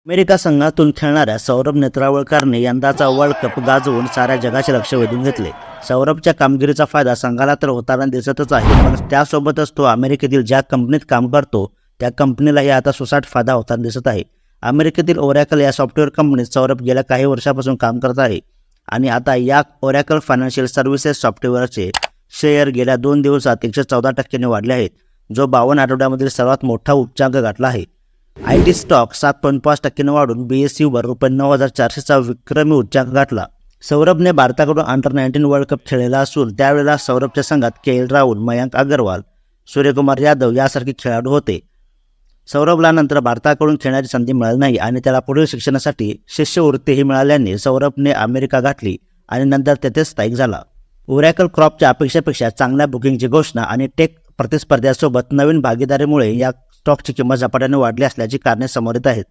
America संघातून खेळणाऱ्या सौरभ नेत्रावळकरने यंदाचा वर्ल्ड कप गाजवून साऱ्या जगाचे लक्ष वेधून घेतले. सौरभच्या कामगिरीचा फायदा संघाला तर होताना दिसतच आहे, पण त्यासोबतच तो अमेरिकेतील ज्या कंपनीत काम करतो त्या कंपनीलाही आता सुसाट फायदा होताना दिसत आहे. अमेरिकेतील ओरॅकल या सॉफ्टवेअर कंपनीत सौरभ गेल्या काही वर्षापासून काम करत आहे आणि आता या ओरॅकल फायनान्शियल सर्व्हिसेस सॉफ्टवेअरचे शेअर गेल्या 2 दिवसात 114% वाढले आहेत, जो 52 आठवड्यामधील सर्वात मोठा उच्चांक गाठला आहे. IT स्टॉक 7.5% वाढून BSEवर रुपये 9,400चा विक्रमी उच्चांक गाठला. सौरभने भारताकडून अंडर-19 वर्ल्ड कप खेळलेला असून त्यावेळेला सौरभच्या संघात KL राहुल, मयांक अग्रवाल, सूर्यकुमार यादव यासारखे खेळाडू होते. सौरभला नंतर भारताकडून खेळण्याची संधी मिळाली नाही आणि त्याला पुढील शिक्षणासाठी शिष्यवृत्तीही मिळाल्याने सौरभने अमेरिका गाठली आणि नंतर तेथे स्थायिक झाला. ओरॅकल क्रॉपच्या अपेक्षेपेक्षा चांगल्या बुकिंगची घोषणा आणि टेक प्रतिस्पर्ध्यासोबत नवीन भागीदारीमुळे या स्टॉकची किंमत झपाट्याने वाढली असल्याची कारणे समोर येत आहेत.